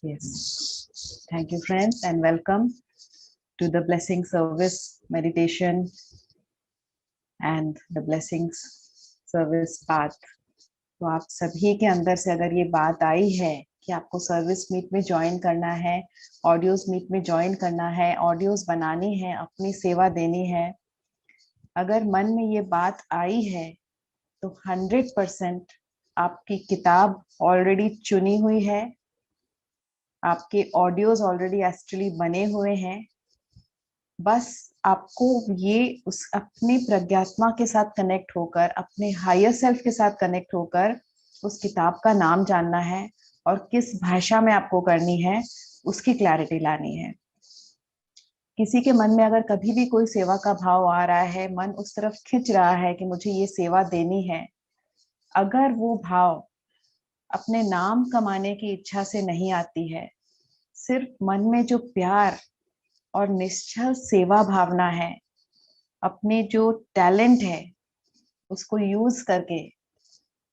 Yes. Thank you, friends, and welcome to the Blessing Service Meditation and the Blessings Service Path. तो आप सभी के अंदर से अगर ये बात आई है कि आपको सर्विस मीट में ज्वाइन करना है, ऑडियोज मीट में ज्वाइन करना है, ऑडियोज बनानी है, अपनी सेवा देनी है, अगर मन में ये बात आई है तो 100% आपकी किताब ऑलरेडी चुनी हुई है, आपके ऑडियोज ऑलरेडी एक्चुअली बने हुए हैं। बस आपको ये उस अपने प्रज्ञात्मा के साथ कनेक्ट होकर, अपने हायर सेल्फ के साथ कनेक्ट होकर उस किताब का नाम जानना है और किस भाषा में आपको करनी है उसकी क्लैरिटी लानी है। किसी के मन में अगर कभी भी कोई सेवा का भाव आ रहा है, मन उस तरफ खिंच रहा है कि मुझे ये सेवा देनी है, अगर वो भाव अपने नाम कमाने की इच्छा से नहीं आती है, सिर्फ मन में जो प्यार और निश्चल सेवा भावना है, अपने जो टैलेंट है उसको यूज करके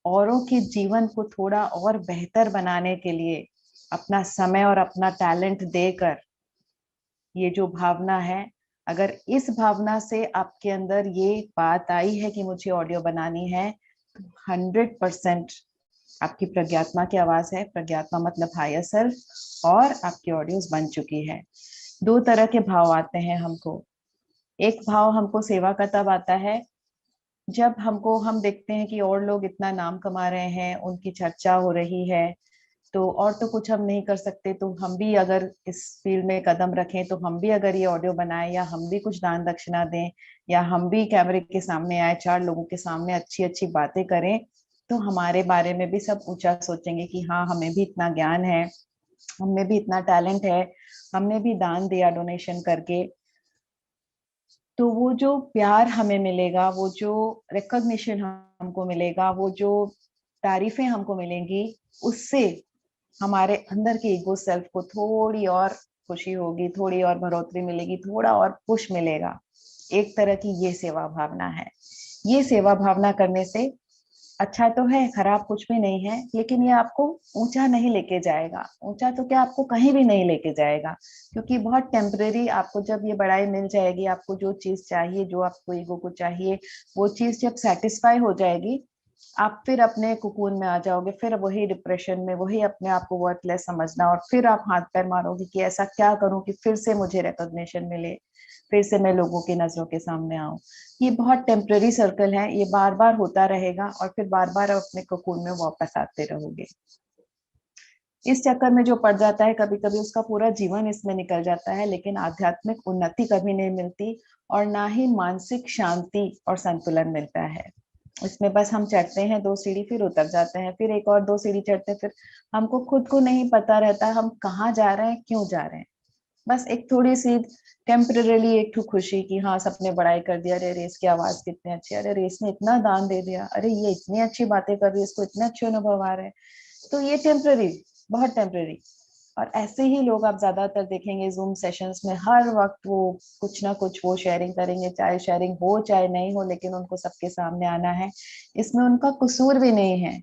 औरों के जीवन को थोड़ा और बेहतर बनाने के लिए अपना समय और अपना टैलेंट देकर, ये जो भावना है, अगर इस भावना से आपके अंदर ये बात आई है कि मुझे ऑडियो बनानी है, तो 100% आपकी प्रज्ञात्मा की आवाज है। प्रज्ञात्मा मतलब हायर सेल्फ, और आपकी ऑडियोज बन चुकी है। दो तरह के भाव आते हैं हमको। एक भाव हमको सेवा का तब आता है जब हम देखते हैं कि और लोग इतना नाम कमा रहे हैं, उनकी चर्चा हो रही है, तो और तो कुछ हम नहीं कर सकते, तो हम भी अगर इस फील्ड में कदम रखें, तो हम भी अगर ये ऑडियो बनाएं, या हम भी कुछ दान दक्षिणा दें, या हम भी कैमरे के सामने आए, 4 लोगों के सामने अच्छी अच्छी बातें करें, तो हमारे बारे में भी सब ऊंचा सोचेंगे कि हाँ, हमें भी इतना ज्ञान है, हमें भी इतना टैलेंट है, हमने भी दान दिया डोनेशन करके। तो वो जो प्यार हमें मिलेगा, वो जो रिकॉग्निशन हमको मिलेगा, वो जो तारीफें हमको मिलेंगी, उससे हमारे अंदर के ईगो सेल्फ को थोड़ी और खुशी होगी, थोड़ी और बढ़ोतरी मिलेगी, थोड़ा और पुश मिलेगा। एक तरह की ये सेवा भावना है। ये सेवा भावना करने से अच्छा तो है, खराब कुछ भी नहीं है, लेकिन ये आपको ऊंचा नहीं लेके जाएगा। ऊंचा तो क्या, आपको कहीं भी नहीं लेके जाएगा, क्योंकि बहुत टेम्परेरी। आपको जब ये बड़ाई मिल जाएगी, आपको जो चीज चाहिए, जो आपको ईगो को चाहिए, वो चीज जब सेटिस्फाई हो जाएगी, आप फिर अपने कुकून में आ जाओगे, फिर वही डिप्रेशन में, वही अपने आप को वर्थलेस समझना, और फिर आप हाथ पैर मारोगे कि ऐसा क्या करूं कि फिर से मुझे रिकॉग्निशन मिले, फिर से मैं लोगों की नजरों के सामने आऊं। ये बहुत टेम्पररी सर्कल है, ये बार बार होता रहेगा, और फिर बार बार आप अपने कोकून में वापस आते रहोगे। इस चक्कर में जो पड़ जाता है, कभी कभी उसका पूरा जीवन इसमें निकल जाता है, लेकिन आध्यात्मिक उन्नति कभी नहीं मिलती, और ना ही मानसिक शांति और संतुलन मिलता है। इसमें बस हम चढ़ते हैं 2 सीढ़ी, फिर उतर जाते हैं, फिर एक और 2 सीढ़ी चढ़ते हैं, फिर हमको खुद को नहीं पता रहता हम कहाँ जा रहे हैं, क्यों जा रहे हैं। बस एक थोड़ी सी टेम्पररी एक ठू खुशी कि हाँ, सबने बड़ाई कर दिया, अरे रेस की आवाज कितनी अच्छी, अरे रेस ने इतना दान दे दिया, अरे ये इतनी अच्छी बातें कर रही है, इसको इतने अच्छे अनुभव आ रहे हैं। तो ये टेम्पररी, बहुत टेम्पररी। और ऐसे ही लोग आप ज्यादातर देखेंगे जूम सेशंस में, हर वक्त वो कुछ ना कुछ वो शेयरिंग करेंगे, चाहे शेयरिंग हो चाहे नहीं हो, लेकिन उनको सबके सामने आना है। इसमें उनका कसूर भी नहीं है,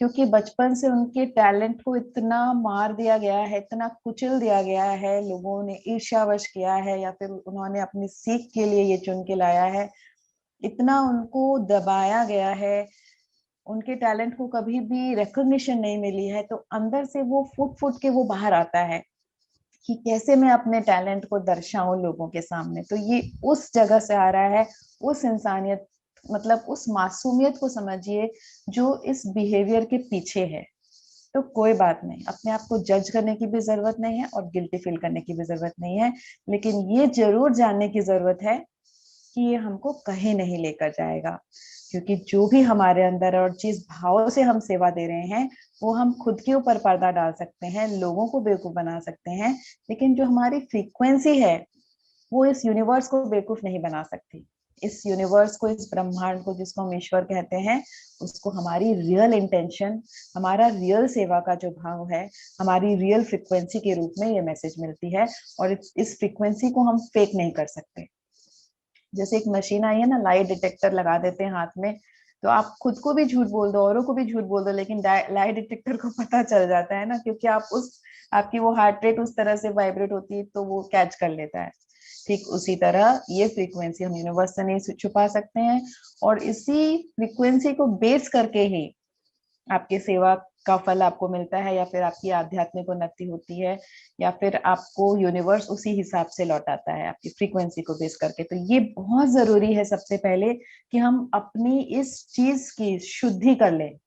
क्योंकि बचपन से उनके टैलेंट को इतना मार दिया गया है, इतना कुचल दिया गया है, लोगों ने ईर्ष्यावश किया है, या फिर उन्होंने अपनी सीख के लिए ये चुन के लाया है, इतना उनको दबाया गया है, उनके टैलेंट को कभी भी रिकॉग्निशन नहीं मिली है, तो अंदर से वो फुट फुट के वो बाहर आता है कि कैसे मैं अपने टैलेंट को दर्शाऊं लोगों के सामने। तो ये उस जगह से आ रहा है, उस इंसानियत मतलब उस मासूमियत को समझिए जो इस बिहेवियर के पीछे है। तो कोई बात नहीं, अपने आप को जज करने की भी जरूरत नहीं है, और गिल्टी फील करने की भी जरूरत नहीं है, लेकिन ये जरूर जानने की जरूरत है कि ये हमको कहीं नहीं लेकर जाएगा। क्योंकि जो भी हमारे अंदर और जिस भाव से हम सेवा दे रहे हैं, वो हम खुद के ऊपर पर्दा डाल सकते हैं, लोगों को बेवकूफ बना सकते हैं, लेकिन जो हमारी फ्रीक्वेंसी है वो इस यूनिवर्स को बेवकूफ नहीं बना सकती। इस यूनिवर्स को, इस ब्रह्मांड को, जिसको हम ईश्वर कहते हैं, उसको हमारी रियल इंटेंशन, हमारा रियल सेवा का जो भाव है, हमारी रियल फ्रीक्वेंसी के रूप में ये मैसेज मिलती है, और इस फ्रीक्वेंसी को हम फेक नहीं कर सकते। जैसे एक मशीन आई है ना, लाइट डिटेक्टर लगा देते हैं हाथ में, तो आप खुद को भी झूठ बोल दो, औरों को भी झूठ बोल दो, लेकिन लाइट डिटेक्टर को पता चल जाता है ना, क्योंकि आप उस आपकी वो हार्ट रेट उस तरह से वाइब्रेट होती है तो वो कैच कर लेता है। ठीक उसी तरह ये फ्रीक्वेंसी हम यूनिवर्स से नहीं छुपा सकते हैं, और इसी फ्रीक्वेंसी को बेस करके ही आपकी सेवा का फल आपको मिलता है, या फिर आपकी आध्यात्मिक उन्नति होती है, या फिर आपको यूनिवर्स उसी हिसाब से लौटाता है आपकी फ्रीक्वेंसी को बेस करके। तो ये बहुत जरूरी है सबसे पहले कि हम अपनी इस चीज की शुद्धि कर लें।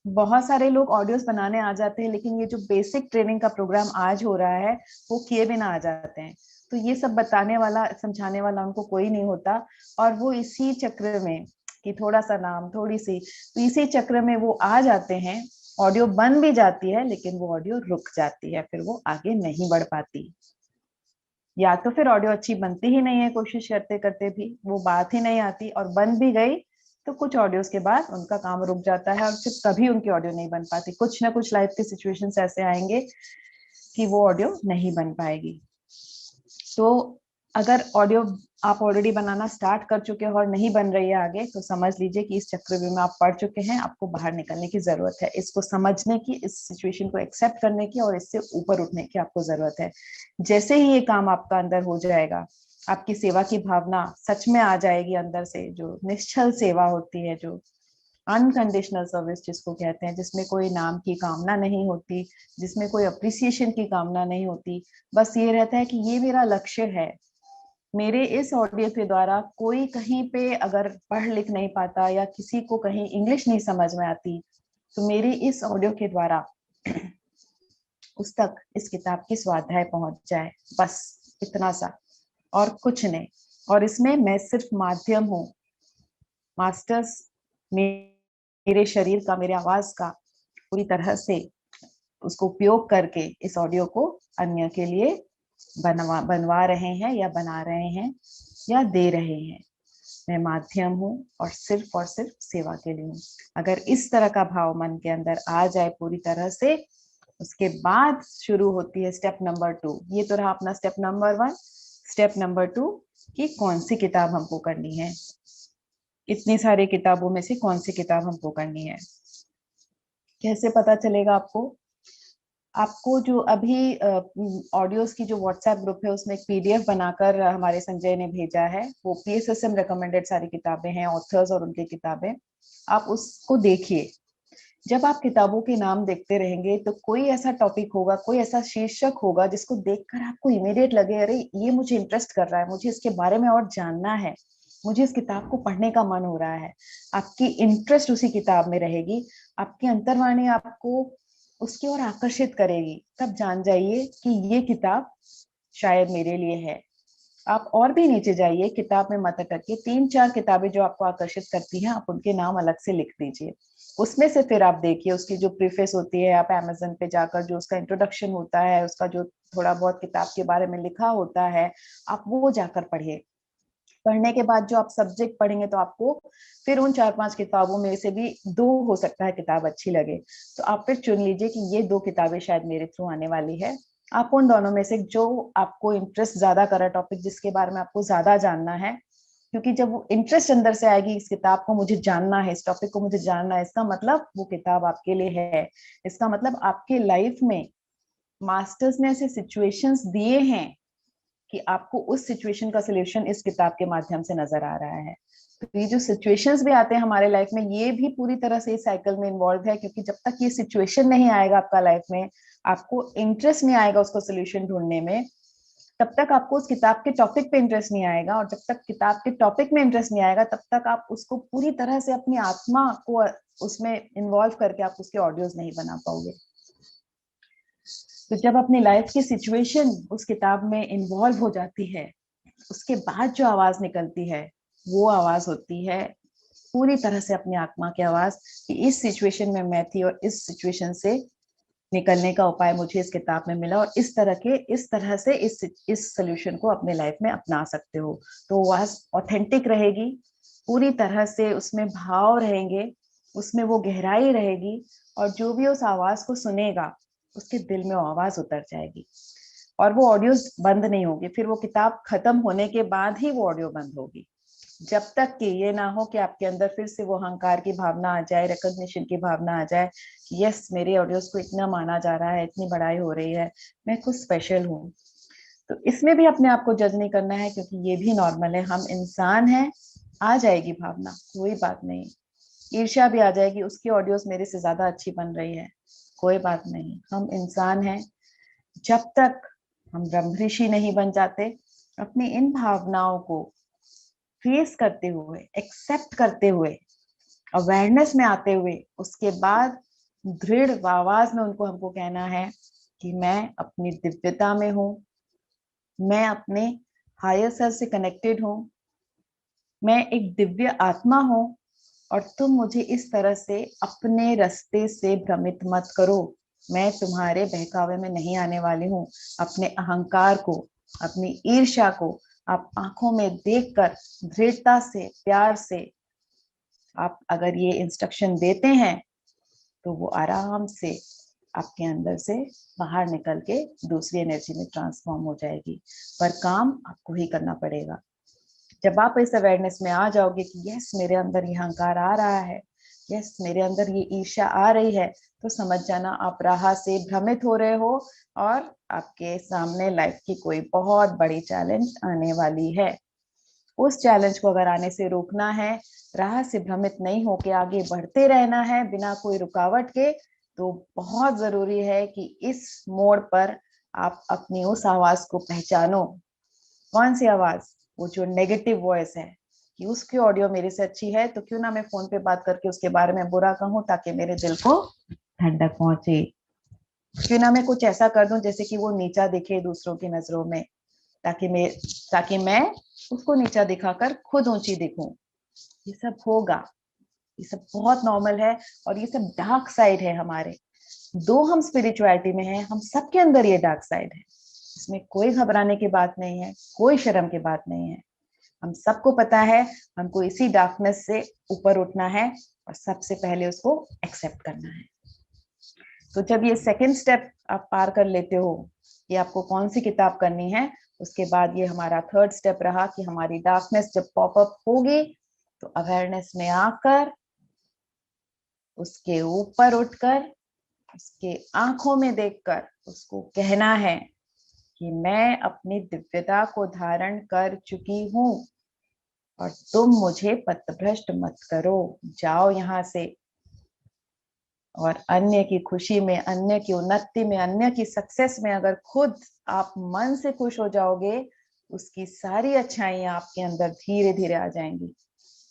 बहुत सारे लोग ऑडियोज बनाने आ जाते हैं, लेकिन ये जो बेसिक ट्रेनिंग का प्रोग्राम आज हो रहा है वो किए बिना आ जाते हैं। तो ये सब बताने वाला समझाने वाला उनको कोई नहीं होता, और वो इसी चक्र में कि थोड़ा सा नाम थोड़ी सी, तो इसी चक्र में वो आ जाते हैं। ऑडियो बन भी जाती है लेकिन वो ऑडियो रुक जाती है, फिर वो आगे नहीं बढ़ पाती। या तो फिर ऑडियो अच्छी बनती ही नहीं है, कोशिश करते करते भी वो बात ही नहीं आती, और बन भी गई तो कुछ ऑडियोज के बाद उनका काम रुक जाता है, और फिर कभी उनकी ऑडियो नहीं बन पाती। कुछ ना कुछ लाइफ के सिचुएशंस ऐसे आएंगे कि वो ऑडियो नहीं बन पाएगी। तो अगर ऑडियो आप ऑलरेडी बनाना स्टार्ट कर चुके हो और नहीं बन रही है आगे, तो समझ लीजिए कि इस चक्रव्यूह में आप पड़ चुके हैं। आपको बाहर निकलने की जरूरत है, इसको समझने की, इस सिचुएशन को एक्सेप्ट करने की, और इससे ऊपर उठने की आपको जरूरत है। जैसे ही ये काम आपका अंदर हो जाएगा, आपकी सेवा की भावना सच में आ जाएगी अंदर से, जो निश्चल सेवा होती है, जो अनकंडीशनल सर्विस जिसको कहते हैं, जिसमें कोई नाम की कामना नहीं होती, जिसमें कोई अप्रिसिएशन की कामना नहीं होती। बस ये रहता है कि ये मेरा लक्ष्य है। मेरे इस ऑडियो के द्वारा कोई कहीं पे अगर पढ़ लिख नहीं पाता, या किसी को कहीं इंग्लिश नहीं समझ में आती, तो मेरी इस ऑडियो के द्वारा उस तक इस किताब की स्वाध्याय पहुंच जाए। बस इतना सा, और कुछ नहीं। और इसमें मैं सिर्फ माध्यम हूँ। मास्टर्स मेरे शरीर का, मेरे आवाज का पूरी तरह से उसको उपयोग करके इस ऑडियो को अन्य के लिए बनवा रहे हैं, या बना रहे हैं, या दे रहे हैं। मैं माध्यम हूँ और सिर्फ सेवा के लिए हूँ। अगर इस तरह का भाव मन के अंदर आ जाए पूरी तरह से, उसके बाद शुरू होती है स्टेप नंबर 2। ये तो रहा अपना स्टेप नंबर 1। स्टेप नंबर 2 कि कौन सी किताब हमको करनी है, इतनी सारी किताबों में से कौन सी किताब हमको करनी है। कैसे पता चलेगा आपको? आपको जो अभी ऑडियोज की जो व्हाट्सएप ग्रुप है, उसमें एक पीडीएफ बनाकर हमारे संजय ने भेजा है। वो पीएसएसएम रिकमेंडेड सारी किताबें हैं, ऑथर्स और उनकी किताबें। आप उसको देखिए। जब आप किताबों के नाम देखते रहेंगे तो कोई ऐसा टॉपिक होगा, कोई ऐसा शीर्षक होगा जिसको देखकर आपको इमीडिएट लगे, अरे ये मुझे इंटरेस्ट कर रहा है, मुझे इसके बारे में और जानना है, मुझे इस किताब को पढ़ने का मन हो रहा है। आपकी इंटरेस्ट उसी किताब में रहेगी, आपकी अंतर्वाणी आपको उसकी ओर आकर्षित करेगी। तब जान जाइए कि ये किताब शायद मेरे लिए है। आप और भी नीचे जाइए, किताब में मत अटकिए। 3-4 किताबें जो आपको आकर्षित करती हैं, आप उनके नाम अलग से लिख दीजिए। उसमें से फिर आप देखिए उसकी जो प्रीफेस होती है, आप अमेज़न पे जाकर जो उसका इंट्रोडक्शन होता है, उसका जो थोड़ा बहुत किताब के बारे में लिखा होता है, आप वो जाकर पढ़िए। पढ़ने के बाद जो आप सब्जेक्ट पढ़ेंगे, तो आपको फिर उन 4-5 किताबों में से भी 2 हो सकता है किताब अच्छी लगे, तो आप फिर चुन लीजिए कि ये 2 किताबें शायद मेरे थ्रू आने वाली है। आप उन दोनों में से जो आपको इंटरेस्ट ज्यादा कर रहा, टॉपिक जिसके बारे में आपको ज्यादा जानना है, क्योंकि जब वो इंटरेस्ट अंदर से आएगी, इस किताब को मुझे जानना है, इस टॉपिक को मुझे जानना है, इसका मतलब वो किताब आपके लिए है। इसका मतलब आपके लाइफ में मास्टर्स ने ऐसे सिचुएशंस दिए हैं कि आपको उस सिचुएशन का सोल्यूशन इस किताब के माध्यम से नजर आ रहा है। तो ये जो सिचुएशंस भी आते हैं हमारे लाइफ में, ये भी पूरी तरह से इस साइकिल में इन्वॉल्व है, क्योंकि जब तक ये सिचुएशन नहीं आएगा आपका लाइफ में, आपको इंटरेस्ट नहीं आएगा उसको सोल्यूशन ढूंढने में, तब तक आपको उस किताब के टॉपिक पे इंटरेस्ट नहीं आएगा, और जब तक किताब के टॉपिक में इंटरेस्ट नहीं आएगा, तब तक आप उसको पूरी तरह से अपनी आत्मा को उसमें इन्वॉल्व करके आप उसके ऑडियोज नहीं बना पाओगे। तो जब अपनी लाइफ की सिचुएशन उस किताब में इन्वॉल्व हो जाती है, उसके बाद जो आवाज निकलती है, वो आवाज होती है पूरी तरह से अपनी आत्मा की आवाज, कि इस सिचुएशन में मैं थी और इस सिचुएशन से निकलने का उपाय मुझे इस किताब में मिला, और इस तरह से इस सोल्यूशन को अपने लाइफ में अपना सकते हो। तो आवाज ऑथेंटिक रहेगी, पूरी तरह से उसमें भाव रहेंगे, उसमें वो गहराई रहेगी, और जो भी उस आवाज को सुनेगा उसके दिल में वो आवाज उतर जाएगी, और वो ऑडियोज बंद नहीं होगी। फिर वो किताब खत्म होने के बाद ही वो ऑडियो बंद होगी। जब तक कि ये ना हो कि आपके अंदर फिर से वो अहंकार की भावना आ जाए, रिकॉग्निशन की भावना आ जाए कि यस, मेरे ऑडियोज को इतना माना जा रहा है, इतनी बड़ाई हो रही है, मैं कुछ स्पेशल हूँ। तो इसमें भी अपने आप को जज नहीं करना है, क्योंकि ये भी नॉर्मल है, हम इंसान हैं। आ जाएगी भावना, कोई बात नहीं। ईर्ष्या भी आ जाएगी, उसकी ऑडियोज मेरे से ज्यादा अच्छी बन रही है, कोई बात नहीं, हम इंसान हैं। जब तक हम ब्रह्म ऋषि नहीं बन जाते, अपनी इन भावनाओं को फेस करते हुए, एक्सेप्ट करते हुए, अवेयरनेस में आते हुए, उसके बाद दृढ़ आवाज में उनको हमको कहना है कि मैं अपनी दिव्यता में हूँ, मैं अपने हायर सेल्फ से कनेक्टेड हूँ, मैं एक दिव्य आत्मा हूँ, और तुम मुझे इस तरह से अपने रास्ते से भ्रमित मत करो। मैं तुम्हारे बहकावे में नहीं आने वाली हूँ। अपने अहंकार को, अपनी ईर्ष्या को आप आंखों में देखकर दृढ़ता से, प्यार से आप अगर ये इंस्ट्रक्शन देते हैं, तो वो आराम से आपके अंदर से बाहर निकल के दूसरी एनर्जी में ट्रांसफॉर्म हो जाएगी। पर काम आपको ही करना पड़ेगा। जब आप इस अवेयरनेस में आ जाओगे कि यस, मेरे अंदर ये अहंकार आ रहा है, यस, मेरे अंदर ये ईर्ष्या आ रही है, तो समझ जाना आप राह से भ्रमित हो रहे हो, और आपके सामने लाइफ की कोई बहुत बड़ी चैलेंज आने वाली है। उस चैलेंज को अगर आने से रोकना है, राह से भ्रमित नहीं होके आगे बढ़ते रहना है बिना कोई रुकावट के, तो बहुत जरूरी है कि इस मोड़ पर आप अपनी उस आवाज को पहचानो। कौन सी आवाज? वो जो नेगेटिव वॉइस है कि उसकी ऑडियो मेरे से अच्छी है, तो क्यों ना मैं फोन पे बात करके उसके बारे में बुरा कहूं, ताकि मेरे दिल को ठंडक पहुंचे। क्यों ना मैं कुछ ऐसा कर दूं जैसे कि वो नीचा दिखे दूसरों की नजरों में, ताकि मैं उसको नीचा दिखाकर खुद ऊंची दिखूं। ये सब होगा, ये सब बहुत नॉर्मल है, और ये सब डार्क साइड है हमारे। दो हम स्पिरिचुअलिटी में हैं, हम सबके अंदर ये डार्क साइड है। इसमें कोई घबराने की बात नहीं है, कोई शर्म की बात नहीं है। हम सबको पता है, हमको इसी डार्कनेस से ऊपर उठना है, और सबसे पहले उसको एक्सेप्ट करना है। तो जब ये सेकंड स्टेप आप पार कर लेते हो कि आपको कौन सी किताब करनी है, उसके बाद ये हमारा थर्ड स्टेप रहा कि हमारी डार्कनेस जब पॉपअप होगी, तो अवेयरनेस में आकर, उसके ऊपर उठकर, उसके आंखों में देखकर उसको कहना है कि मैं अपनी दिव्यता को धारण कर चुकी हूँ, और तुम मुझे पथभ्रष्ट मत करो। जाओ यहाँ से, और अन्य की खुशी में, अन्य की उन्नति में, अन्य की सक्सेस में अगर खुद आप मन से खुश हो जाओगे, उसकी सारी अच्छाइयां आपके अंदर धीरे धीरे आ जाएंगी।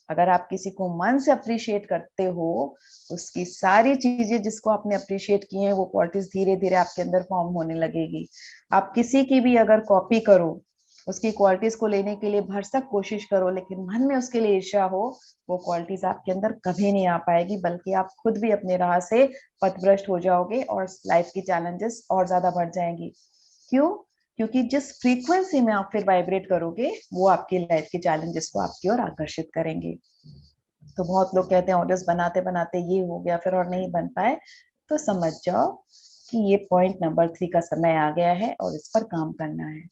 अगर आप किसी को मन से अप्रिशिएट करते हो, उसकी सारी चीजें जिसको आपने अप्रिशिएट की हैं, वो क्वालिटीज धीरे धीरे आपके अंदर फॉर्म होने लगेगी। आप किसी की भी अगर कॉपी करो, उसकी क्वालिटीज को लेने के लिए भरसक कोशिश करो, लेकिन मन में उसके लिए ईर्ष्या हो, वो क्वालिटीज आपके अंदर कभी नहीं आ पाएगी, बल्कि आप खुद भी अपने राह से पथभ्रष्ट हो जाओगे, और लाइफ की चैलेंजेस और ज्यादा बढ़ जाएंगी। क्यों? क्योंकि जिस फ्रीक्वेंसी में आप फिर वाइब्रेट करोगे, वो आपकी लाइफ के चैलेंजेस को आपकी ओर आकर्षित करेंगे। तो बहुत लोग कहते हैं ऑडियोज बनाते बनाते ये हो गया, फिर और नहीं बन पाए। तो समझ जाओ कि ये पॉइंट नंबर 3 का समय आ गया है, और इस पर काम करना है।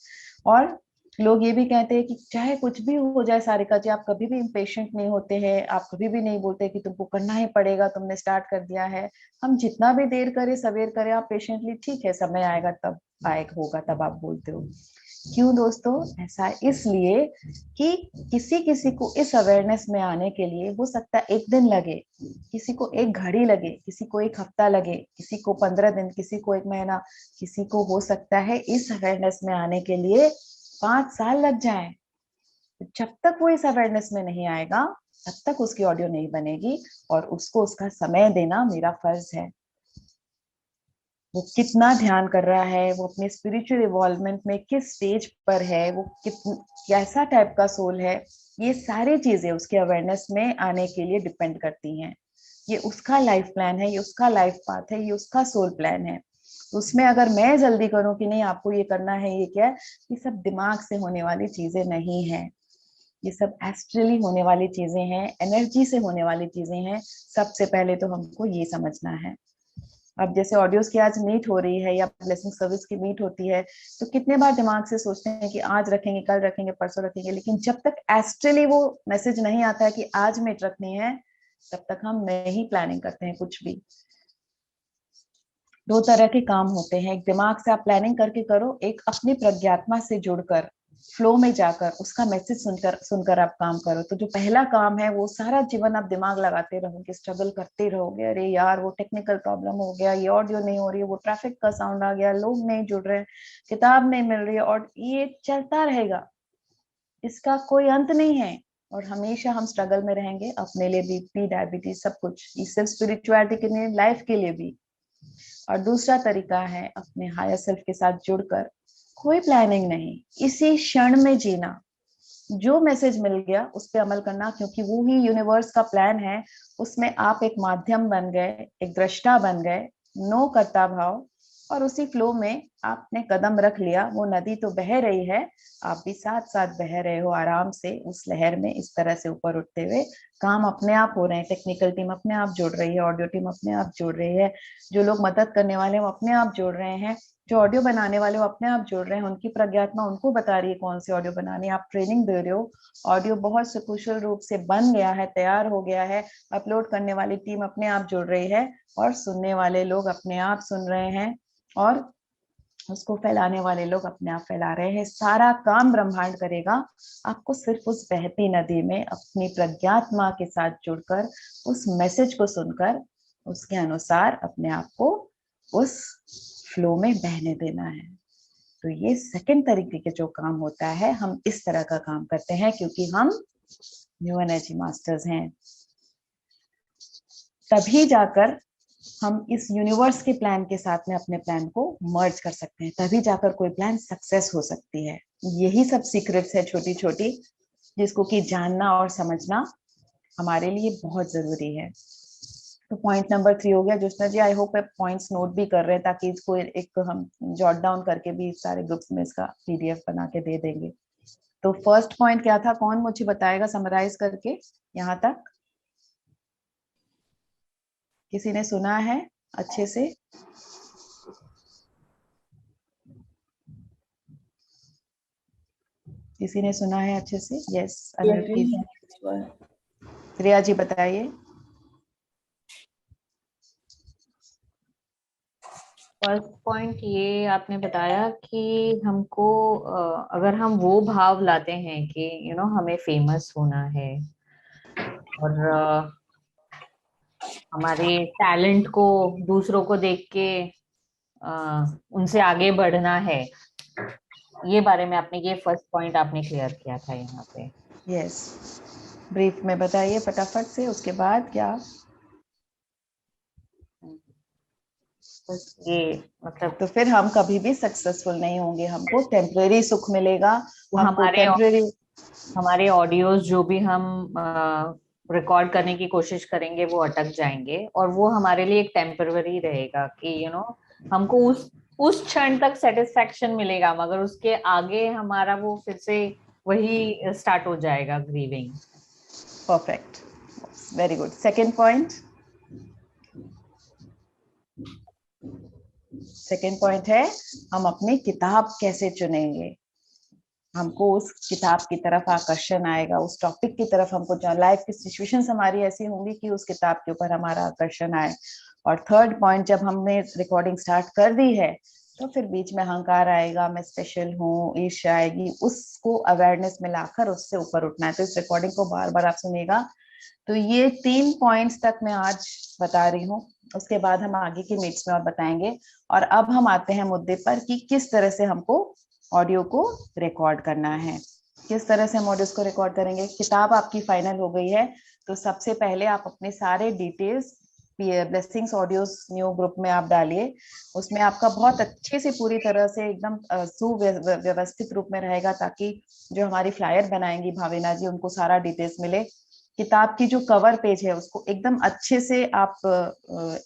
और लोग ये भी कहते हैं कि चाहे कुछ भी हो जाए सारिका जी, आप कभी भी इम्पेशेंट नहीं होते हैं, आप कभी भी नहीं बोलते कि तुमको करना ही पड़ेगा, तुमने स्टार्ट कर दिया है। हम जितना भी देर करें, सवेर करें, आप पेशेंटली, ठीक है, समय आएगा तब आएगा, होगा तब आप बोलते हो। क्यों दोस्तों? ऐसा इसलिए कि किसी किसी को इस अवेयरनेस में आने के लिए हो सकता है एक दिन लगे, किसी को एक घड़ी लगे, किसी को एक हफ्ता लगे, किसी को 15 दिन, किसी को एक महीना, किसी को हो सकता है इस अवेयरनेस में आने के लिए 5 साल लग जाए। जब तक वो इस अवेयरनेस में नहीं आएगा, तब तक उसकी ऑडियो नहीं बनेगी, और उसको उसका समय देना मेरा फर्ज है। वो कितना ध्यान कर रहा है, वो अपने स्पिरिचुअल इवॉल्वमेंट में किस स्टेज पर है, वो कैसा टाइप का सोल है, ये सारी चीजें उसके अवेयरनेस में आने के लिए डिपेंड करती हैं। ये उसका लाइफ प्लान है, ये उसका लाइफ पाथ है, ये उसका सोल प्लान है। उसमें अगर मैं जल्दी करूं कि नहीं आपको ये करना है, ये क्या है, ये सब दिमाग से होने वाली चीजें नहीं है, ये सब एस्ट्रली होने वाली चीजें हैं, एनर्जी से होने वाली चीजें हैं। सबसे पहले तो हमको ये समझना है। अब जैसे ऑडियोज की आज मीट हो रही है या ब्लेसिंग सर्विस की मीट होती है, तो कितने बार दिमाग से सोचते हैं कि आज रखेंगे, कल रखेंगे, परसों रखेंगे, लेकिन जब तक एस्ट्रली वो मैसेज नहीं आता है कि आज मीट रखनी है, तब तक हम नहीं प्लानिंग करते हैं कुछ भी। दो तरह के काम होते हैं, एक दिमाग से आप प्लानिंग करके करो, एक अपनी प्रज्ञात्मा से जुड़कर फ्लो में जाकर उसका मैसेज सुनकर सुनकर आप काम करो। तो जो पहला काम है वो सारा जीवन आप दिमाग लगाते रहोगे, स्ट्रगल करते रहोगे, अरे यार वो टेक्निकल प्रॉब्लम हो गया, ये ऑडियो नहीं हो रही है, वो ट्रैफिक का साउंड आ गया, लोग नहीं जुड़ रहे, किताब नहीं मिल रही है, और ये चलता रहेगा, इसका कोई अंत नहीं है। और हमेशा हम स्ट्रगल में रहेंगे, अपने लिए बीपी, डायबिटीज, सब कुछ, सिर्फ स्पिरिचुअलिटी के लिए, लाइफ के लिए भी। और दूसरा तरीका है अपने हायर सेल्फ के साथ जुड़कर, कोई प्लानिंग नहीं, इसी क्षण में जीना, जो मैसेज मिल गया उस पर अमल करना, क्योंकि वो ही यूनिवर्स का प्लान है। उसमें आप एक माध्यम बन गए, एक दृष्टा बन गए, नो कर्ता भाव, और उसी फ्लो में आपने कदम रख लिया, वो नदी तो बह रही है, आप भी साथ साथ बह रहे हो आराम से उस लहर में, इस तरह से ऊपर उठते हुए। काम अपने आप हो रहे हैं, टेक्निकल टीम अपने आप जुड़ रही है, ऑडियो टीम अपने आप जुड़ रही है, जो लोग मदद करने वाले हैं वो अपने आप जुड़ रहे हैं, जो ऑडियो बनाने वाले वो अपने आप जुड़ रहे हैं, उनकी प्रज्ञात्मा उनको बता रही है कौन सी ऑडियो बनानी है, आप ट्रेनिंग दे रहे हो, ऑडियो बहुत सुकुशल रूप से बन गया है, तैयार हो गया है, अपलोड करने वाली टीम अपने आप जुड़ रही है, और सुनने वाले लोग अपने आप सुन रहे हैं, और उसको फैलाने वाले लोग अपने आप फैला रहे हैं। सारा काम ब्रह्मांड करेगा, आपको सिर्फ उस बहती नदी में अपनी प्रज्ञात्मा के साथ जुड़कर उस मैसेज को सुनकर उसके अनुसार अपने आप को उस फ्लो में बहने देना है। तो ये सेकंड तरीके के जो काम होता है, हम इस तरह का काम करते हैं क्योंकि हम न्यू एनर्जी मास्टर्स हैं। तभी जाकर हम इस यूनिवर्स के प्लान के साथ में अपने प्लान को मर्ज कर सकते हैं, तभी जाकर कोई प्लान सक्सेस हो सकती है। यही सब सीक्रेट्स है छोटी छोटी, जिसको कि जानना और समझना हमारे लिए बहुत जरूरी है। तो पॉइंट नंबर 3 हो गया। जोशना जी, आई होप आप पॉइंट्स नोट भी कर रहे हैं, ताकि इसको एक हम जॉट डाउन करके भी सारे ग्रुप्स में इसका पीडीएफ बना के दे देंगे। तो फर्स्ट पॉइंट क्या था, कौन मुझे बताएगा समराइज करके यहाँ तक? किसी ने सुना है अच्छे से? किसी ने सुना है अच्छे से? यस, प्रिया जी बताइए। फर्स्ट पॉइंट ये आपने बताया कि हमको अगर हम वो भाव लाते हैं कि हमें फेमस होना है और हमारे टैलेंट को दूसरों को देख के उनसे आगे बढ़ना है, ये बारे में आपने, ये फर्स्ट पॉइंट आपने क्लियर किया था यहाँ पे। यस, ब्रीफ में बताइए फटाफट से, उसके बाद क्या? बस ये मतलब, तो फिर हम कभी भी सक्सेसफुल नहीं होंगे, हमको टेम्परेरी सुख मिलेगा, वो हमको टेम्परेरी हमारे ऑडियोज जो भी हम रिकॉर्ड करने की कोशिश करेंगे वो अटक जाएंगे, और वो हमारे लिए एक टेम्पररी रहेगा कि हमको उस क्षण तक सेटिस्फेक्शन मिलेगा, मगर उसके आगे हमारा वो फिर से वही स्टार्ट हो जाएगा, grieving. Perfect, very good. Second point, second point है हम अपनी किताब कैसे चुनेंगे। हमको उस किताब की तरफ आकर्षण आएगा, उस टॉपिक की तरफ हमको, लाइफ की सिचुएशंस हमारी ऐसी होंगी कि उस किताब के ऊपर हमारा आकर्षण आए। और थर्ड पॉइंट, जब हमने रिकॉर्डिंग स्टार्ट कर दी है तो फिर बीच में अहंकार आएगा, मैं स्पेशल हूँ, ईर्ष्या आएगी, उसको अवेयरनेस में लाकर उससे ऊपर उठना है। तो इस रिकॉर्डिंग को बार बार आप सुनेगा। तो ये 3 पॉइंट्स तक मैं आज बता रही हूँ, उसके बाद हम आगे की मीट्स में और बताएंगे। और अब हम आते हैं मुद्दे पर कि किस तरह से हमको ऑडियो को रिकॉर्ड करना है। किस तरह से हम ऑडियो को रिकॉर्ड करेंगे। किताब आपकी फाइनल हो गई है, तो सबसे पहले आप अपने सारे details blessings audios new group में आप डालिए। उसमें आपका बहुत अच्छे से पूरी तरह से एकदम सुव्यवस्थित रूप में रहेगा, ताकि जो हमारी फ्लायर बनाएंगी भाविना जी, उनको सारा डिटेल्स मिले। किताब की जो कवर पेज है उसको एकदम अच्छे से आप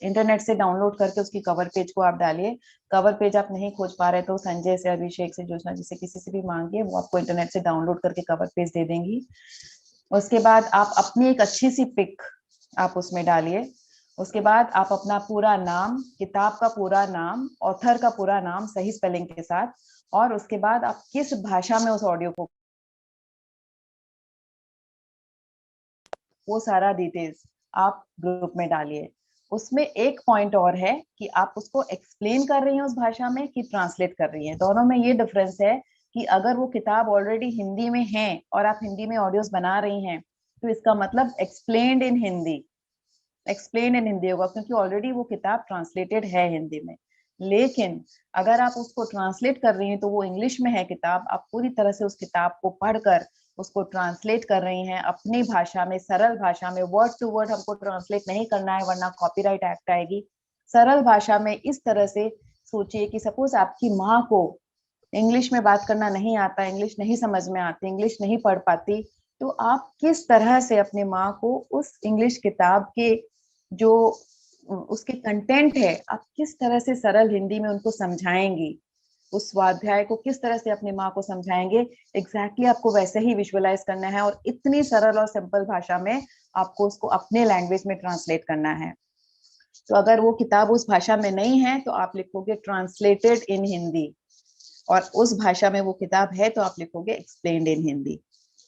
इंटरनेट से डाउनलोड करके उसकी कवर पेज को आप डालिए। कवर पेज आप नहीं खोज पा रहे तो संजय से, अभिषेक से, जोशना जी से, किसी से भी मांगिए, वो आपको इंटरनेट से डाउनलोड करके कवर पेज दे देंगी। उसके बाद आप अपनी एक अच्छी सी पिक आप उसमें डालिए। उसके बाद आप अपना पूरा नाम, किताब का पूरा नाम, ऑथर का पूरा नाम सही स्पेलिंग के साथ, और उसके बाद आप किस भाषा में उस ऑडियो को, वो सारा डिटेल्स आप ग्रुप में डालिए। उसमें एक पॉइंट और है कि आप उसको एक्सप्लेन कर रही हैं उस भाषा में कि ट्रांसलेट कर रही हैं। दोनों में ये डिफरेंस है कि अगर वो किताब ऑलरेडी हिंदी में है और आप हिंदी में ऑडियोज बना रही हैं, तो इसका मतलब explained in Hindi, explain in Hindi होगा, क्योंकि ऑलरेडी वो किताब ट्रांसलेटेड है हिंदी में। लेकिन अगर आप उसको ट्रांसलेट कर रही हैं तो वो इंग्लिश में है किताब, आप पूरी तरह से उस किताब को पढ़कर उसको ट्रांसलेट कर रही हैं अपनी भाषा में, सरल भाषा में। वर्ड टू वर्ड हमको ट्रांसलेट नहीं करना है, वरना कॉपीराइट एक्ट आएगी। सरल भाषा में इस तरह से सोचिए कि सपोज आपकी माँ को इंग्लिश में बात करना नहीं आता, इंग्लिश नहीं समझ में आती, इंग्लिश नहीं पढ़ पाती, तो आप किस तरह से अपनी माँ को उस इंग्लिश किताब के जो उसके कंटेंट है, आप किस तरह से सरल हिंदी में उनको समझाएंगी, उस स्वाध्याय को किस तरह से अपनी माँ को समझाएंगे, एग्जैक्टली आपको वैसे ही विजुअलाइज करना है, और इतनी सरल और सिंपल भाषा में आपको उसको अपने लैंग्वेज में ट्रांसलेट करना है। तो अगर वो किताब उस भाषा में नहीं है तो आप लिखोगे ट्रांसलेटेड इन हिंदी, और उस भाषा में वो किताब है तो आप लिखोगे एक्सप्लेन्ड इन हिंदी,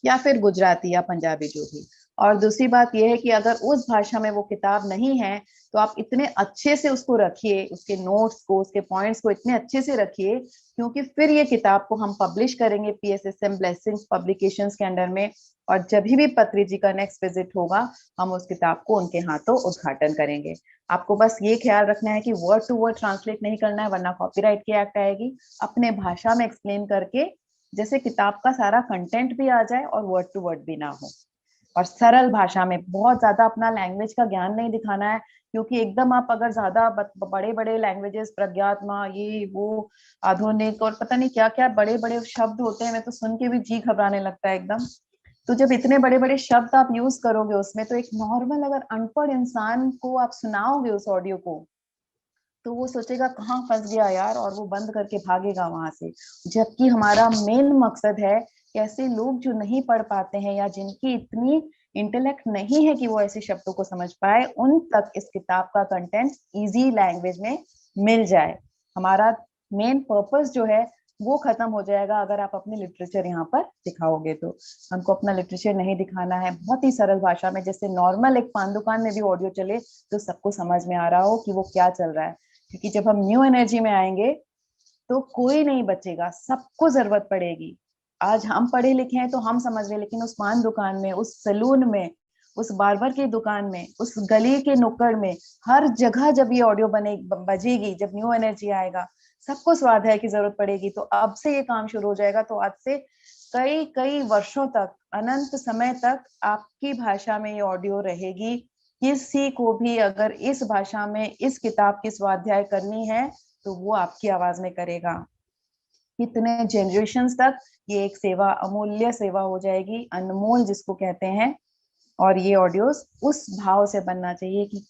या फिर गुजराती या पंजाबी जो भी। और दूसरी बात यह है कि अगर उस भाषा में वो किताब नहीं है तो आप इतने अच्छे से उसको रखिए, उसके नोट्स को, उसके पॉइंट्स को इतने अच्छे से रखिए, क्योंकि फिर ये किताब को हम पब्लिश करेंगे PSSM ब्लेसिंग्स पब्लिकेशंस के अंडर में, और जब भी पत्री जी का नेक्स्ट विजिट होगा हम उस किताब को उनके हाथों उद्घाटन करेंगे। आपको बस ये ख्याल रखना है कि वर्ड टू वर्ड ट्रांसलेट नहीं करना है, वरना कॉपीराइट की एक्ट आएगी। अपने भाषा में एक्सप्लेन करके, जैसे किताब का सारा कंटेंट भी आ जाए और वर्ड टू वर्ड भी ना हो, और सरल भाषा में। बहुत ज्यादा अपना लैंग्वेज का ज्ञान नहीं दिखाना है, क्योंकि एकदम आप अगर ज्यादा बड़े बड़े लैंग्वेजेस, प्रज्ञात्मा, ये वो, आधुनिक और पता नहीं क्या क्या बड़े बड़े शब्द होते हैं, मैं तो सुन के भी जी घबराने लगता है एकदम। तो जब इतने बड़े बड़े शब्द आप यूज करोगे उसमें, तो एक नॉर्मल अगर अनपढ़ इंसान को आप सुनाओगे उस ऑडियो को, तो वो सोचेगा कहाँ फंस गया यार, और वो बंद करके भागेगा वहां से। जबकि हमारा मेन मकसद है कि ऐसे लोग जो नहीं पढ़ पाते हैं या जिनकी इतनी इंटेलेक्ट नहीं है कि वो ऐसे शब्दों को समझ पाए, उन तक इस किताब का कंटेंट इजी लैंग्वेज में मिल जाए। हमारा मेन पर्पस जो है वो खत्म हो जाएगा अगर आप अपने लिटरेचर यहाँ पर दिखाओगे तो। हमको अपना लिटरेचर नहीं दिखाना है, बहुत ही सरल भाषा में, जैसे नॉर्मल एक पान दुकान में भी ऑडियो चले तो सबको समझ में आ रहा हो कि वो क्या चल रहा है। क्योंकि जब हम न्यू एनर्जी में आएंगे तो कोई नहीं बचेगा, सबको जरूरत पड़ेगी। आज हम पढ़े लिखे हैं तो हम समझ रहे हैं, लेकिन उस पान दुकान में, उस सैलून में, उस बार्बर की दुकान में, उस गली के नुक्कड़ में, हर जगह जब ये ऑडियो बने बजेगी, जब न्यू एनर्जी आएगा, सबको स्वाध्याय की जरूरत पड़ेगी। तो अब से ये काम शुरू हो जाएगा, तो आज से कई कई वर्षों तक, अनंत समय तक आपकी भाषा में ये ऑडियो रहेगी। किसी को भी अगर इस भाषा में इस किताब की स्वाध्याय करनी है तो वो आपकी आवाज में करेगा। कितने जनरेशन्स तक ये एक सेवा, अमूल्य सेवा हो जाएगी, अनमोल जिसको कहते हैं। और ये ऑडियोज उस भाव से बनना चाहिए कि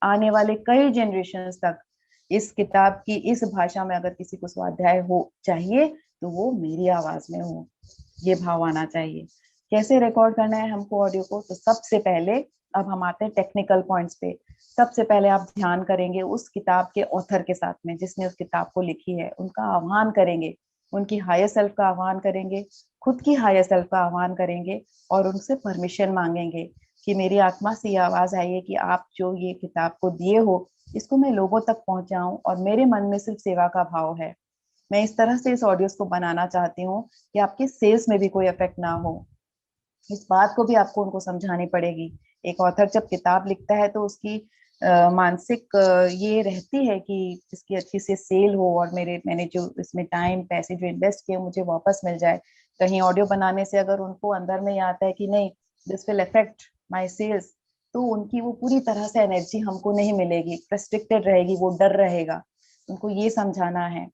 आने वाले कई जनरेशन्स तक इस किताब की इस भाषा में अगर किसी को स्वाध्याय हो चाहिए तो वो मेरी आवाज में हो, ये भाव आना चाहिए। कैसे रिकॉर्ड करना है हमको ऑडियो को, तो सबसे पहले अब हम आते हैं टेक्निकल पॉइंट्स पे। सबसे पहले आप ध्यान करेंगे उस किताब के ऑथर के साथ में, जिसने उस किताब को लिखी है, उनका आह्वान करेंगे, उनकी हायर सेल्फ का आह्वान करेंगे, खुद की हायर सेल्फ का आह्वान करेंगे, और उनसे परमिशन मांगेंगे कि मेरी आत्मा से ये आवाज आई है कि आप जो ये किताब को दिए हो इसको मैं लोगों तक पहुंचाऊं, और मेरे मन में सिर्फ सेवा का भाव है। मैं इस तरह से इस ऑडियोस को बनाना चाहती हूँ कि आपके सेल्स में भी कोई इफेक्ट ना हो। इस बात को भी आपको उनको समझानी पड़ेगी। एक ऑथर जब किताब लिखता है तो उसकी मानसिक ये रहती है कि इसकी अच्छी से सेल हो, और मैंने जो इसमें टाइम पैसे जो इन्वेस्ट किए मुझे वापस मिल जाए। कहीं ऑडियो बनाने से अगर उनको अंदर में ये आता है कि नहीं, this will affect my sales, तो उनकी वो पूरी तरह से एनर्जी हमको नहीं मिलेगी, रेस्ट्रिक्टेड रहेगी, वो डर रहेगा। उनको ये समझाना है।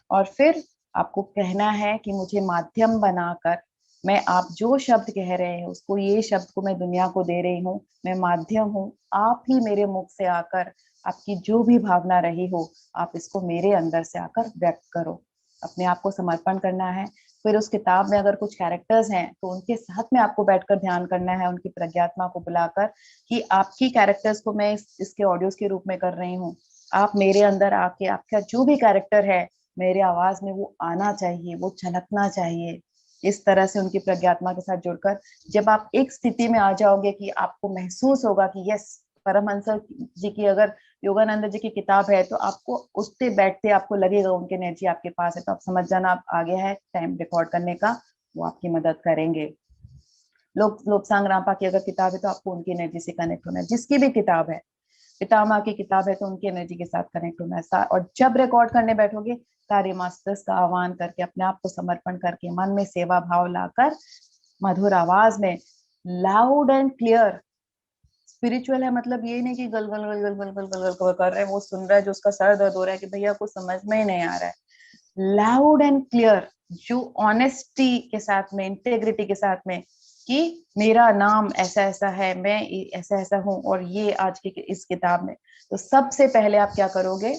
और फिर आपको कहना है कि मुझे माध्यम बनाकर, मैं आप जो शब्द कह रहे हैं उसको, ये शब्द को मैं दुनिया को दे रही हूँ, मैं माध्यम हूँ, आप ही मेरे मुख से आकर आपकी जो भी भावना रही हो आप इसको मेरे अंदर से आकर व्यक्त करो। अपने आप को समर्पण करना है। फिर उस किताब में अगर कुछ कैरेक्टर्स हैं तो उनके साथ में आपको बैठकर ध्यान करना है, उनकी प्रज्ञात्मा को बुलाकर कि आपकी कैरेक्टर्स को मैं इसके ऑडियोज के रूप में कर रही हूँ, आप मेरे अंदर आके आपका जो भी कैरेक्टर है मेरे आवाज में वो आना चाहिए, वो छलकना चाहिए। इस तरह से उनकी प्रज्ञात्मा के साथ जुड़कर जब आप एक स्थिति में आ जाओगे कि आपको महसूस होगा कि यस, परमहंस जी की अगर योगानंद जी की किताब है तो आपको उठते बैठते आपको लगेगा उनकी एनर्जी आपके पास है, तो आप समझ जाना आप आ गया है टाइम रिकॉर्ड करने का, वो आपकी मदद करेंगे। लोबसांग रामपा की अगर किताब है तो आपको उनकी एनर्जी से कनेक्ट होना है, जिसकी भी किताब है, पितामह की किताब है तो उनकी एनर्जी के साथ कनेक्ट होना है। और जब रिकॉर्ड करने बैठोगे कार्य मास्टर्स का आह्वान करके अपने आप को समर्पण करके मन में सेवा भाव लाकर मधुर आवाज में लाउड एंड क्लियर, स्पिरिचुअल है मतलब ये नहीं कि गल गल गल गल गल गल गल गल कर रहे हैं, वो सुन रहा है जो उसका सर दर्द हो रहा है कि भैया कुछ समझ में ही नहीं आ रहा है। लाउड एंड क्लियर, जो ऑनेस्टी के साथ में, इंटेग्रिटी के साथ में कि मेरा नाम ऐसा ऐसा है, मैं ऐसा ऐसा हूं और ये आज की इस किताब में। तो सबसे पहले आप क्या करोगे,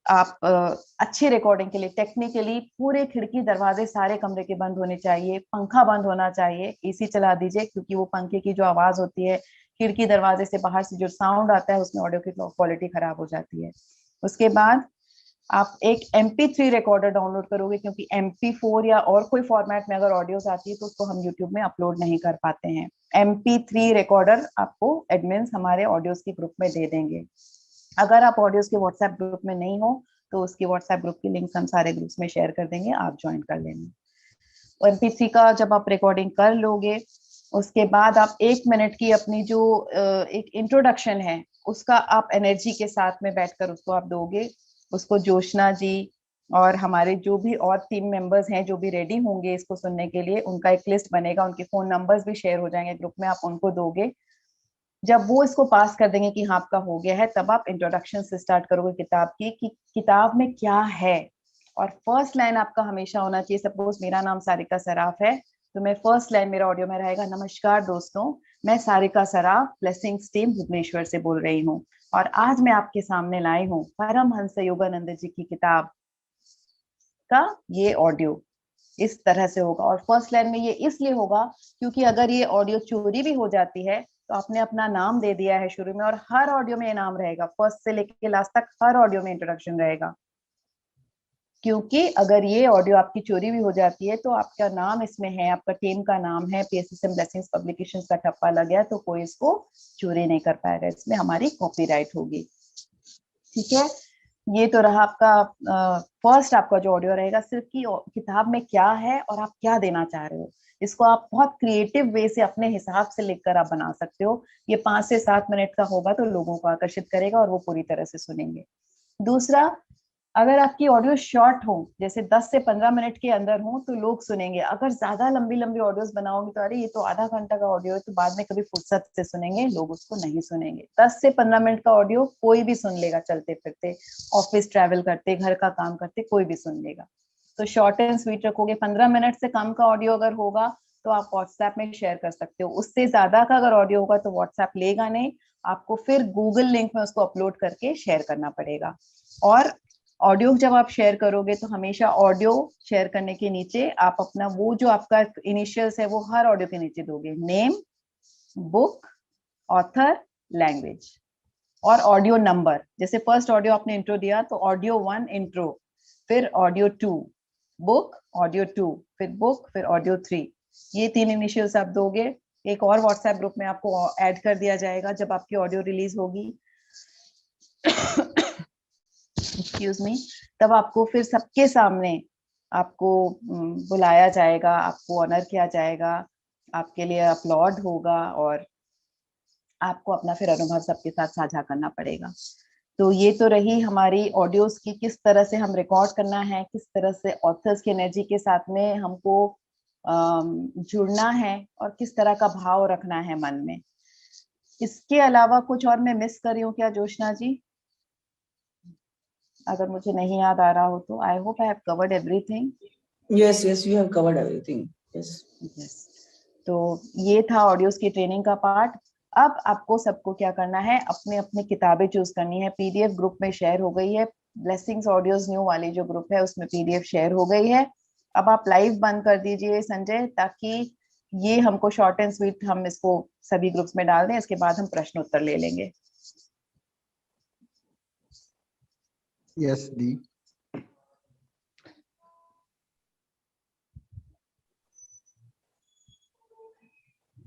आप अच्छी रिकॉर्डिंग के लिए टेक्निकली पूरे खिड़की दरवाजे सारे कमरे के बंद होने चाहिए, पंखा बंद होना चाहिए, एसी चला दीजिए क्योंकि वो पंखे की जो आवाज होती है खिड़की दरवाजे से बाहर से जो साउंड आता है उसमें ऑडियो की क्वालिटी खराब हो जाती है। उसके बाद आप एक MP3 रिकॉर्डर डाउनलोड करोगे क्योंकि MP4 या और कोई फॉर्मेट में अगर ऑडियोज आती है तो उसको हम यूट्यूब में अपलोड नहीं कर पाते हैं। MP3 रिकॉर्डर आपको एडमिन्स हमारे ऑडियोज के ग्रुप में दे देंगे। अगर आप ऑडियोज के व्हाट्सएप ग्रुप में नहीं हो तो उसकी व्हाट्सएप ग्रुप की लिंक हम सारे ग्रुप्स में शेयर कर देंगे, आप ज्वाइन कर लेना। MP3 का जब आप रिकॉर्डिंग कर लोगे उसके बाद आप 1 मिनट की अपनी जो एक इंट्रोडक्शन है उसका आप एनर्जी के साथ में बैठकर उसको आप दोगे। उसको जोशना जी और हमारे जो भी और टीम मेंबर्स हैं जो भी रेडी होंगे इसको सुनने के लिए, उनका एक लिस्ट बनेगा, उनके फोन नंबर्स भी शेयर हो जाएंगे ग्रुप में, आप उनको दोगे। जब वो इसको पास कर देंगे कि हाँ आपका हो गया है, तब आप इंट्रोडक्शन से स्टार्ट करोगे किताब की कि किताब में क्या है। और फर्स्ट लाइन आपका हमेशा होना चाहिए, सपोज मेरा नाम सारिका सराफ है तो मैं फर्स्ट लाइन मेरा ऑडियो में रहेगा, नमस्कार दोस्तों, मैं सारिका सराफ ब्लेसिंग्स टीम भुवनेश्वर से बोल रही हूँ और आज मैं आपके सामने लाई हूँ परमहंस योगानंद जी की किताब का ये ऑडियो। इस तरह से होगा और फर्स्ट लाइन में ये इसलिए होगा क्योंकि अगर ये ऑडियो चोरी भी हो जाती है तो आपने अपना नाम दे दिया है शुरू में और हर ऑडियो में ये नाम रहेगा, फर्स्ट से लेके लास्ट तक हर ऑडियो में इंट्रोडक्शन रहेगा। क्योंकि अगर ये ऑडियो आपकी चोरी भी हो जाती है तो आपका नाम इसमें है, आपका टीम का नाम है, PSSM ब्लेसिंग्स पब्लिकेशंस का ठप्पा लग गया तो कोई इसको चोरी नहीं कर पाएगा, इसमें हमारी कॉपीराइट होगी। ठीक है, ये तो रहा आपका फर्स्ट आपका जो ऑडियो रहेगा सिर्फ की किताब में क्या है और आप क्या देना चाह रहे हो। इसको आप बहुत क्रिएटिव वे से अपने हिसाब से लिखकर आप बना सकते हो। ये 5 से 7 मिनट का होगा तो लोगों को आकर्षित करेगा और वो पूरी तरह से सुनेंगे। दूसरा, अगर आपकी ऑडियो शॉर्ट हो, जैसे 10 से 15 मिनट के अंदर हो तो लोग सुनेंगे। अगर ज्यादा लंबी लंबी ऑडियोज बनाओगे तो अरे ये तो आधा घंटा का ऑडियो है तो बाद में कभी फुर्सत से सुनेंगे, लोग उसको नहीं सुनेंगे। 10 से 15 मिनट का ऑडियो कोई भी सुन लेगा, चलते फिरते, ऑफिस ट्रैवल करते, घर का काम करते, कोई भी सुन लेगा। तो शॉर्ट एंड स्वीट रखोगे। 15 मिनट से कम का ऑडियो अगर होगा तो आप व्हाट्सएप में शेयर कर सकते हो। उससे ज्यादा का अगर ऑडियो होगा तो व्हाट्सएप लेगा नहीं, आपको फिर गूगल लिंक में उसको अपलोड करके शेयर करना पड़ेगा। और ऑडियो जब आप शेयर करोगे तो हमेशा ऑडियो शेयर करने के नीचे आप अपना वो जो आपका इनिशियल्स है वो हर ऑडियो के नीचे दोगे, नेम, बुक, ऑथर, लैंग्वेज और ऑडियो नंबर। जैसे फर्स्ट ऑडियो आपने इंट्रो दिया तो ऑडियो 1 इंट्रो, फिर ऑडियो 2 बुक, ऑडियो 2 फिर बुक, फिर ऑडियो 3, ये 3 इनिशियल्स आप दोगे। एक और व्हाट्सएप ग्रुप में आपको ऐड कर दिया जाएगा जब आपकी ऑडियो रिलीज होगी एक्सक्यूज मी, तब आपको फिर सबके सामने आपको बुलाया जाएगा, आपको ऑनर किया जाएगा, आपके लिए अपलॉड होगा और आपको अपना फिर अनुभव सबके साथ साझा करना पड़ेगा। तो ये तो रही हमारी ऑडियोज की, किस तरह से हम रिकॉर्ड करना है, किस तरह से ऑथर्स की एनर्जी के साथ में हमको जुड़ना है और किस तरह का भाव रखना है मन में। इसके अलावा कुछ और मैं मिस कर रही हूँ क्या जोशना जी? अगर मुझे नहीं याद आ रहा हो तो I hope I have covered everything. Yes, yes, you have covered everything. Yes. Yes. तो ये था ऑडियोज की ट्रेनिंग का पार्ट। अब आपको सबको क्या करना है, अपने अपनी किताबें चूज करनी है। PDF ग्रुप में शेयर हो गई है, ब्लेसिंग्स ऑडियोज न्यू वाली जो ग्रुप है उसमें PDF शेयर हो गई है। अब आप लाइव बंद कर दीजिए संजय, ताकि ये हमको शॉर्ट एंड स्वीट हम इसको सभी ग्रुप्स में डाल दें, इसके बाद हम प्रश्न उत्तर ले लेंगे। Yes, Di.